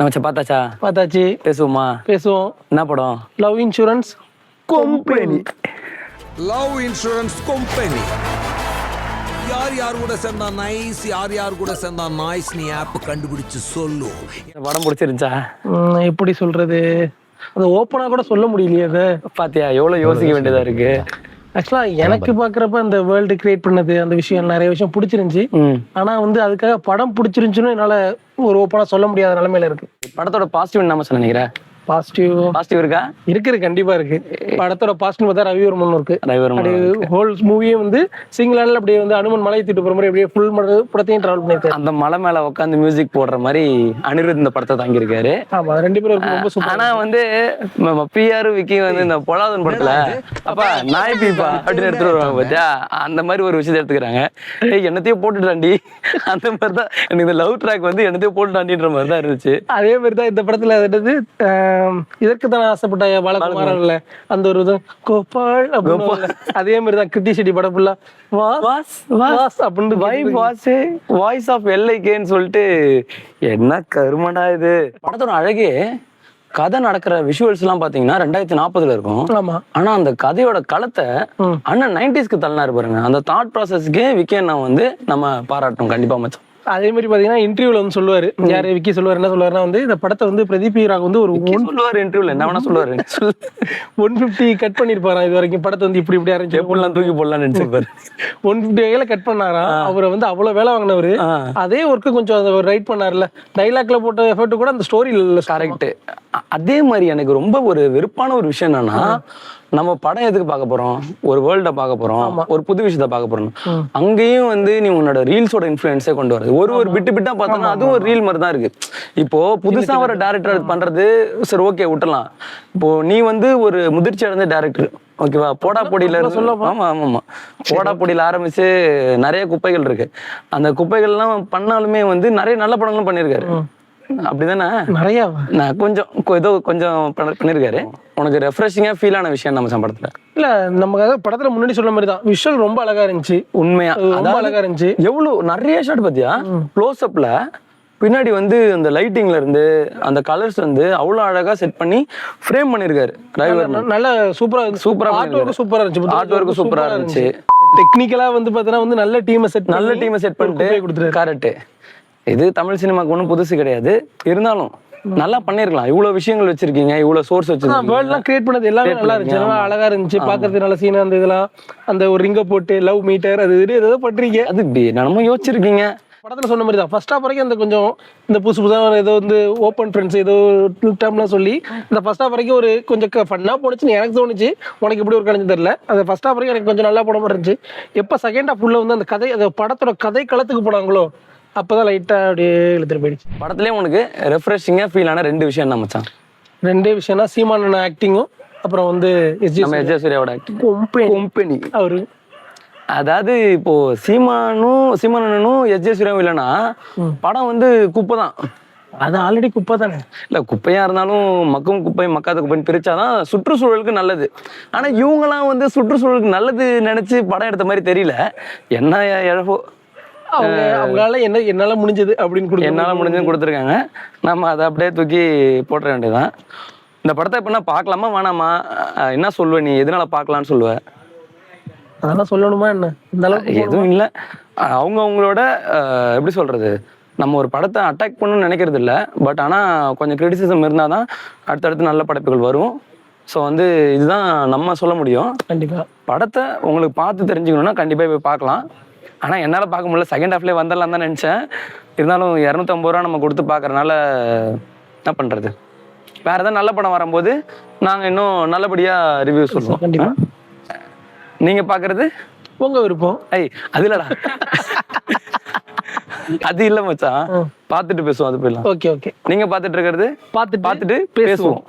நம்ம பார்த்தாச்சா? பார்த்தாச்சு. பேசுவோமா? பேசுவோம். என்ன படம்? Love insurance company. Love insurance company. யார் யார் கூட சேர்ந்தா நைஸ், யார் யார் கூட சேர்ந்தா நாய்ஸ், நீ ஆப் கண்டுபிடிச்சு சொல்லு. படம் பிடிச்சிருந்துச்சா? எப்படி சொல்றது, அது ஓப்பனா கூட சொல்ல முடியலையே. அதை பாத்தியா எவ்வளவு யோசிக்க வேண்டியதா இருக்கு. ஆக்சுவலா எனக்கு பாக்குறப்ப அந்த வேர்ல்டு கிரியேட் பண்ணது அந்த விஷயம் நிறைய விஷயம் பிடிச்சிருந்துச்சு. ஆனா வந்து அதுக்காக படம் பிடிச்சிருந்துச்சுன்னு என்னால ஒரு ஓப்பனா சொல்ல முடியாத நிலைமையில இருக்கு. படத்தோட பாசிட்டிவ் என்ன சொல்ல நினைக்கிறேன்? பாசிட்டிவ் இருக்கா? இருக்குது, கண்டிப்பா இருக்கு. படத்தோட பாசிட்டிவ் பார்த்தா ரவிவர்மன் இருக்கு. ரவிவர்மன் ஹோல் மூவியே வந்து சிங்கிளான அப்படியே வந்து அனுமன் மலை தூக்கிட்டு போற மாதிரி அப்படியே ஃபுல் படத்தையும் டிராவல் பண்ணிருக்காரு. அந்த மலை மேல உட்காந்து மியூசிக் போடுற மாதிரி அனிருத் இந்த படத்தை தாங்கியிருக்காரு. ஆமா, ரெண்டு பேரும் ரொம்ப சூப்பர். ஆனா வந்து பிஆர் விக்கி வந்து இந்த பொலாதன் படத்துல அப்பா நாய் பீப்பா அப்படின்னு எடுத்துட்டு வருவாங்க பாத்தியா, அந்த மாதிரி ஒரு விஷயத்தை எடுத்துக்கிறாங்க. என்னத்தையும் போட்டுட்டாண்டி அந்த மாதிரிதான் எனக்கு இந்த லவ் ட்ராக் வந்து என்னத்தையும் போட்டுட்டாண்டின்ற மாதிரி தான் இருந்துச்சு. அதே மாதிரிதான் இந்த படத்துல என்னது இதற்கு தான் ஆசைப்பட்ட பாலகுமாரன்ல அந்த ஒரு இது கோபால் அப்படின்னு அதே மாதிரிதான் கிருத்தி செட்டி படம் ஃபுல்லா வாஸ் அப்படின்னு வாய்ஸ் ஆஃப் எல்ஐகேன்னு சொல்லிட்டு என்ன கருமடா இது. படத்தோட அழகே கதை நடக்கிற விஷுவல்ஸ் எல்லாம் பாத்தீங்கன்னா 2040 இருக்கும். ஆமா. ஆனா அந்த கதையோட களத்தை அண்ணன் 90s தள்ளினாரு பாருங்க. அந்த தாட் ப்ராசஸ்க்கே விக்கே நான் வந்து நம்ம பாராட்டணும் கண்டிப்பா மச்சான். அதே மாதிரி பாத்தீங்கன்னா இன்டர்வியூல வந்து சொல்லுவாரு, யாரு விக்கி சொல்லுவாரு, என்ன சொல்லுவாருன்னா வந்து இந்த படத்தை வந்து பிரதீப் ஹீராக் வந்து ஒரு சொல்லுவாரு இன்டர்வியூல என்ன வேணா சொல்லுவாரு 150 கட் பண்ணிருப்பாரா இது வரைக்கும். படத்தை வந்து இப்படி இப்படி ஆரம்பிச்சு எப்படிலாம் தூக்கி போடலாம்னு நினைச்சிருப்பாரு. 150 வகையில கட் பண்ணாரா. அவரை வந்து அவ்வளவு வேலை வாங்கினவரு. அதே ஒர்க்கு கொஞ்சம் ரைட் பண்ணாருல, டைலாக்ல போட்ட எஃபர்ட் கூட அந்த ஸ்டோரி கரெக்ட். அதே மாதிரி எனக்கு ரொம்ப ஒரு வெறுப்பான ஒரு விஷயம் என்னன்னா, நம்ம படம் எதுக்கு பார்க்க போறோம், ஒரு வேர்ல்ட பார்க்க போறோம், ஒரு புது விஷயத்த பார்க்க போறோம். அங்கேயும் வந்து நீ உன்னோட ரீல்ஸோட இன்ஃபுளுன்ஸே கொண்டு வருது. ஒரு பிட்டு பிட்டா பார்த்தோம்னா அதுவும் ஒரு ரீல் மாதிரி தான் இருக்கு. இப்போ புதுசா ஒரு டைரக்டர் பண்றது சரி, ஓகே விட்டுலாம். இப்போ நீ வந்து ஒரு முதிர்ச்சி அடைந்த டைரக்டர், ஓகேவா, போடா பொடியில ஆமா ஆமா போடா பொடியில ஆரம்பிச்சு நிறைய குப்பைகள் இருக்கு. அந்த குப்பைகள் எல்லாம் பண்ணாலுமே வந்து நிறைய நல்ல படங்களும் பண்ணிருக்காரு. அப்படிதானே? நிறைய நான் கொஞ்சம் ஏதோ கொஞ்சம் பண்ணிருக்காரு. உனக்கு ரெஃப்ரெஷிங்கா ஃபீல் ஆன விஷயம் நம்ம படத்துல இல்ல, நமக்கு படத்துல முன்னாடி சொன்ன மாதிரி தான் விஷுவல் ரொம்ப அழகா இருந்துச்சு. உண்மையா ரொம்ப அழகா இருந்துச்சு. எவ்வளவு நிறைய ஷாட் பாத்தியா, க்ளோஸ் அப்ல பின்னாடி வந்து அந்த லைட்டிங்ல இருந்து அந்த கலர்ஸ் வந்து அவ்வளவு அழகா செட் பண்ணி ஃப்ரேம் பண்ணிருக்காரு. நல்ல சூப்பரா ஆர்ட் ஒர்க் சூப்பரா இருந்துச்சு. ஆர்ட் ஒர்க் சூப்பரா இருந்துச்சு. டெக்னிக்கலா வந்து பாத்தீங்கன்னா வந்து நல்ல டீமை செட் பண்ணிட்டு கரெக்ட். இது தமிழ் சினிமாக்கு ஒன்றும் புதுசு கிடையாது. இருந்தாலும் நல்லா பண்ணிருக்கலாம். இவ்வளவு விஷயங்கள் வச்சிருக்கீங்க, இவ்வளவு சோர்ஸ் வச்சிருக்கீங்க, வேர்ல்ட்லாம் கிரியேட் பண்ணது எல்லாமே நல்லா இருந்துச்சு. அழகா இருந்துச்சு பாக்குறதுக்கு. நல்ல சீனா அந்த இதெல்லாம் அந்த ஒரு ரிங்க போட்டு லவ் மீட்டர் அது இது ஏதோ பண்றீங்க. அது நம்ம யோசிச்சிருக்கீங்க. படத்துல சொன்ன மாதிரி தான் ஃபர்ஸ்ட் ஹாஃப் வரைக்கும் அந்த கொஞ்சம் இந்த புதுசா ஏதோ வந்து ஓப்பன் ஃப்ரெண்ட்ஸ் ஏதோ டேர்ம்லாம் சொல்லி இந்த ஃபர்ஸ்ட் ஹாஃப் வரைக்கும் ஒரு கொஞ்சம் ஃபன்னா போனுச்சுன்னு எனக்கு தோணுச்சு. உனக்கு எப்படி ஒரு கணிச்சு தெரியல. அந்த ஃபர்ஸ்ட் ஹாஃப் வரைக்கும் எனக்கு கொஞ்சம் நல்லா போன மாதிரி இருந்துச்சு. எப்போ செகண்ட் ஹாஃப் உள்ள வந்து அந்த கதை அந்த படத்தோட கதை களத்துக்கு போனாங்களோ அப்பதான் லைட்டா அப்படியே இழுத்துட்டு போயிடுச்சு. படத்துலயே உனக்கு ரெஃப்ரெஷிங்கா ஃபீல் ஆன ரெண்டு விஷயம் என்ன மச்சான்? ரெண்டே விஷயம்னா சீமானோட ஆக்டிங்கும் அப்புறம் வந்து எஸ்.ஜே. சூர்யாவோட ஆக்டிங். கம்பெனி அவரு அதாவது இப்போ சீமானனும் எஸ்.ஜே. சூர்யாவும் இல்லைன்னா படம் வந்து குப்பை தான். அது ஆல்ரெடி குப்பை தானே. இல்ல, குப்பையா இருந்தாலும் மக்கும் குப்பை மக்காத குப்பைன்னு பிரிச்சாதான் சுற்றுச்சூழலுக்கு நல்லது. ஆனா இவங்கெல்லாம் வந்து சுற்றுச்சூழலுக்கு நல்லது நினைச்சு படம் எடுத்த மாதிரி தெரியல. என்ன இழப்போ அவங்களால என்னால முடிஞ்சது அப்படின்னு என்னால முடிஞ்சதுன்னு கொடுத்துருக்காங்க. நம்ம அதை அப்படியே தூக்கி போட்டுற வேண்டியதுதான். இந்த படத்தை எப்படின்னா பார்க்கலாமா வேணாமா, என்ன சொல்லுவ நீ, எதனால பார்க்கலான்னு சொல்லுவ? அதெல்லாம் சொல்லணுமா என்ன? இந்த அளவுக்கு எதுவும் இல்லை. அவங்களோட எப்படி சொல்றது, நம்ம ஒரு படத்தை அட்டாக் பண்ணணும்னு நினைக்கிறது இல்லை. பட் ஆனால் கொஞ்சம் கிரிட்டிசிசம் இருந்தால் தான் அடுத்தடுத்து நல்ல படைப்புகள் வரும். ஸோ வந்து இதுதான் நம்ம சொல்ல முடியும். கண்டிப்பாக படத்தை உங்களுக்கு பார்த்து தெரிஞ்சுக்கணுன்னா கண்டிப்பாக போய் பார்க்கலாம். ஆனால் என்னால் பார்க்க முடியல, செகண்ட் ஹாஃப்லேயே வந்துடலாம் தான் நினச்சேன். இருந்தாலும் 250 ரூபா நம்ம கொடுத்து பார்க்குறனால என்ன பண்ணுறது. வேறு ஏதாவது நல்ல படம் வரும்போது நாங்கள் இன்னும் நல்லபடியாக ரிவ்யூ சொல்லுவோம். கண்டிப்பாக நீங்கள் பார்க்குறது உங்க விருப்பம். அது இல்லடா, அது இல்லை மச்சான், பார்த்துட்டு பேசுவோம். அது போயிடலாம். Okay okay. நீங்கள் பார்த்துட்டு இருக்கிறது பார்த்துட்டு பேசுவோம்.